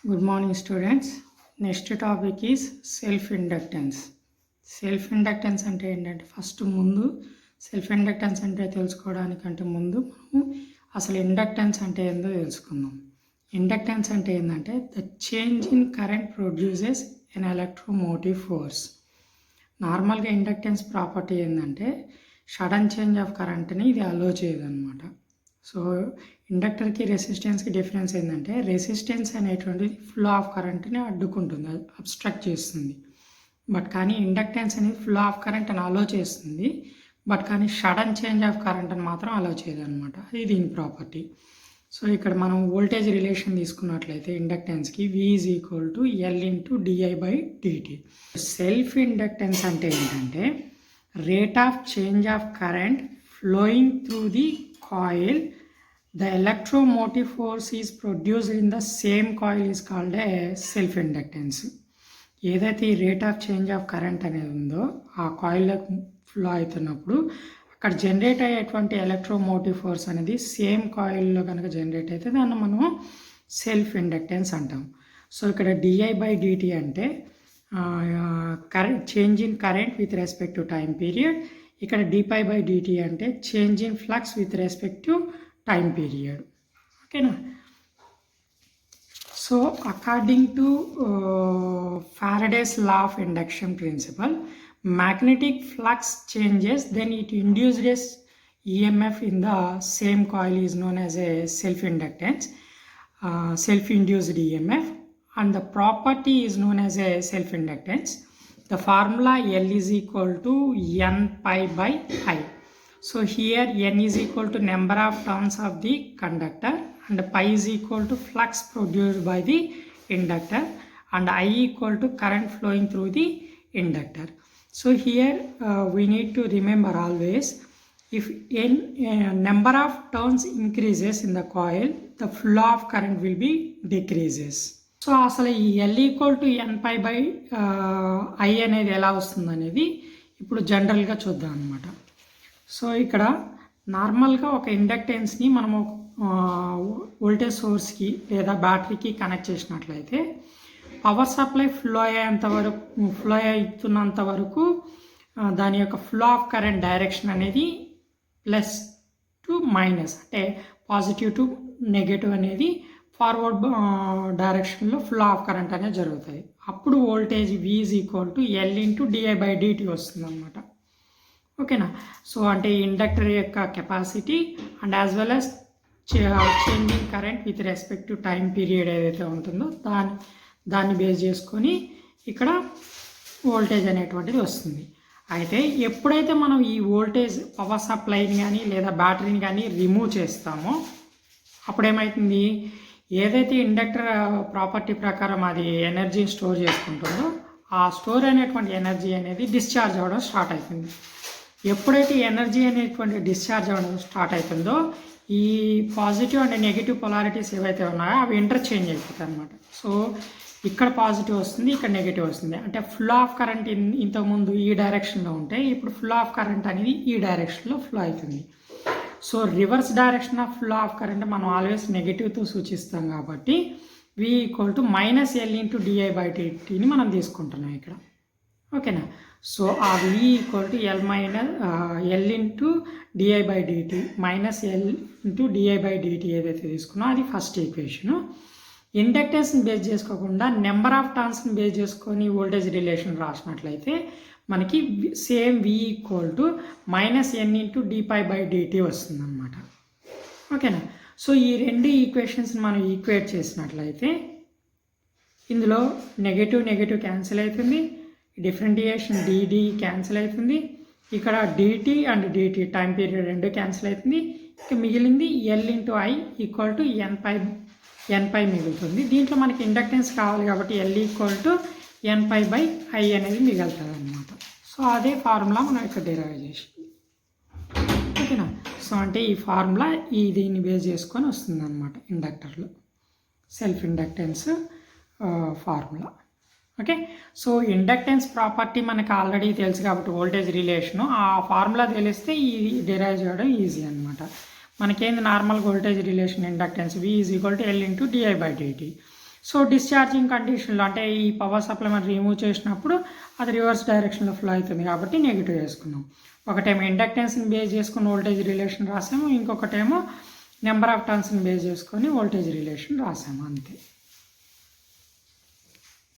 Good morning students. Next topic is self-inductance. Self-inductance అంటే ఏంటంటే first ముందు సెల్ఫ్-ఇండక్టెన్స్ అంటే తెలుసుకోవడానికంటే ముందు మనం అసలు ఇండక్టెన్స్ అంటే ఏందో తెలుసుకుందాం. ఇండక్టెన్స్ అంటే ఏంటంటే the change in current produces an electromotive force. నార్మల్గా ఇండక్టెన్స్ ప్రాపర్టీ ఏంటంటే సడన్ చేంజ్ ఆఫ్ కరెంట్ని ఇది అలో చేయదన్నమాట. సో ఇండక్టర్కి రెసిస్టెన్స్కి డిఫరెన్స్ ఏంటంటే రెసిస్టెన్స్ అనేటువంటిది ఫ్లో ఆఫ్ కరెంట్ని అడ్డుకుంటుంది, అబ్స్ట్రక్ట్ చేస్తుంది. బట్ కానీ ఇండక్టెన్స్ అనేది ఫ్లో ఆఫ్ కరెంట్ అని అలో చేస్తుంది, బట్ కానీ సడన్ చేంజ్ ఆఫ్ కరెంట్ అని మాత్రం అలో చేయదన్నమాట. అది దీని ప్రాపర్టీ. సో ఇక్కడ మనం వోల్టేజ్ రిలేషన్ తీసుకున్నట్లయితే ఇండక్టెన్స్కి V is equal to L into di/dt. Self inductance అంటే ఏంటంటే rate of change of current flowing through the coil, the electromotive force is produced in the same coil is called a self inductance. ఏదైతే ఈ rate of change of current అనేది ఉందో ఆ కాయిల్లో flow అవుతున్నప్పుడు అక్కడ జనరేట్ అయ్యేటువంటి ఎలక్ట్రోమోటివ్ ఫోర్స్ అనేది సేమ్ కాయిల్లో కనుక జనరేట్ అయితే దాన్ని మనం సెల్ఫ్ ఇండక్టెన్స్ అంటాం. సో ఇక్కడ di/dt అంటే current change in current with respect to time period. ఇక్కడ dπ/dt అంటే change in flux with respect to time period. ఓకేనా. So according to Faraday's law of induction principle, magnetic flux changes, then it induces EMF in the same coil is known as a self-inductance, self-induced EMF, and the property is known as a self-inductance. The formula L is equal to N∅/I. So here N is equal to number of turns of the conductor and pi is equal to flux produced by the inductor and I equal to current flowing through the inductor. So here we need to remember always, if n number of turns increases in the coil, the flow of current will be decreases. So అసలు ఈ L equal to N∅/I అనేది ఎలా వస్తుంది అనేది ఇప్పుడు జనరల్గా చూద్దాం అనమాట. సో ఇక్కడ నార్మల్గా ఒక ఇండక్టెన్స్ని మనము వోల్టేజ్ సోర్స్కి లేదా బ్యాటరీకి కనెక్ట్ చేసినట్లయితే పవర్ సప్లై ఫ్లో అవుతున్నంత వరకు దాని యొక్క ఫ్లో ఆఫ్ కరెంట్ డైరెక్షన్ అనేది ప్లస్ టు మైనస్, అంటే పాజిటివ్ టు నెగటివ్ అనేది ఫార్వర్డ్ డైరెక్షన్లో ఫ్లో ఆఫ్ కరెంట్ అనేది జరుగుతుంది. అప్పుడు voltage V is equal to L into di/dt వస్తుంది అనమాట. ఓకేనా. సో అంటే ఇండక్టర్ యొక్క capacity and as well as changing current with respect to time period ఏదైతే ఉంటుందో దాన్ని బేస్ చేసుకొని ఇక్కడ వోల్టేజ్ అనేటువంటిది వస్తుంది. అయితే ఎప్పుడైతే మనం ఈ వోల్టేజ్ పవర్ సప్లైని కానీ లేదా బ్యాటరీని కానీ రిమూవ్ చేస్తామో అప్పుడు ఏమవుతుంది, ఏదైతే ఇండక్టర్ ప్రాపర్టీ ప్రకారం అది ఎనర్జీని స్టోర్ చేసుకుంటుందో ఆ స్టోర్ అయినటువంటి ఎనర్జీ అనేది డిశ్చార్జ్ అవ్వడం స్టార్ట్ అవుతుంది. ఎప్పుడైతే ఎనర్జీ అనేటువంటి డిశ్చార్జ్ అవ్వడం స్టార్ట్ అవుతుందో ఈ పాజిటివ్ అండ్ నెగిటివ్ పొలారిటీస్ ఏవైతే ఉన్నాయో అవి ఇంటర్చేంజ్ అయిపోతాయి అనమాట. సో ఇక్కడ పాజిటివ్ వస్తుంది, ఇక్కడ నెగిటివ్ వస్తుంది. అంటే ఫ్లో ఆఫ్ కరెంట్ ఇంతకుముందు ఈ డైరెక్షన్లో ఉంటే ఇప్పుడు ఫ్లో ఆఫ్ కరెంట్ అనేది ఈ డైరెక్షన్లో ఫ్లో అవుతుంది. So reverse direction of flow of current మనం ఆల్వేస్ నెగిటివ్తో సూచిస్తాం కాబట్టి V equal to -L into di/dtని మనం తీసుకుంటున్నాం ఇక్కడ. ఓకేనా. సో ఆ V equal to L into di/dt -L into di/dt ఏదైతే తీసుకున్నా అది ఫస్ట్ ఈక్వేషను. ఇండక్టెన్స్ని బేస్ చేసుకోకుండా నెంబర్ ఆఫ్ టర్న్స్ని బేస్ చేసుకొని వోల్టేజ్ రిలేషన్ రాసినట్లయితే మనకి same V equal to -N into dπ/dt వస్తుంది అనమాట. ఓకేనా. సో ఈ రెండు ఈక్వేషన్స్ని మనం ఈక్వేట్ చేసినట్లయితే ఇందులో నెగటివ్ క్యాన్సిల్ అవుతుంది, డిఫరెంటియేషన్ dd క్యాన్సిల్ అవుతుంది, ఇక్కడ dt and dt time period రెండు క్యాన్సిల్ అవుతుంది. ఇక మిగిలింది L into I equal to N∅ మిగులుతుంది. దీంట్లో మనకి ఇండక్టెన్స్ కావాలి కాబట్టి L ఈక్వల్ టు N∅/I అనేది మిగులుతుంది అనమాట. సో అదే ఫార్ములా మనం ఇక్కడ డిరైవ్ చేసి. ఓకేనా. సో అంటే ఈ ఫార్ములా దీన్ని బేస్ చేసుకొని వస్తుంది అనమాట ఇండక్టర్లో self inductance formula. Okay. So inductance property మనకు ఆల్రెడీ తెలుసు కాబట్టి వోల్టేజ్ రిలేషను ఆ ఫార్ములా తెలిస్తే ఈ డిరైవ్ చేయడం ఈజీ అనమాట. మనకేంది normal voltage relation inductance V is equal to L into di/dt. So discharging కండిషన్లో అంటే ఈ పవర్ సప్లై మనం రిమూవ్ చేసినప్పుడు అది రివర్స్ డైరెక్షన్లో ఫ్లో అవుతుంది కాబట్టి నెగిటివ్ వేసుకున్నాం. ఒకటేమో ఇండక్టెన్స్ని బేస్ చేసుకుని వోల్టేజ్ రిలేషన్ రాసాము, ఇంకొకటేమో నెంబర్ ఆఫ్ టర్న్స్ని బేస్ చేసుకొని వోల్టేజ్ రిలేషన్ రాసాము అంతే.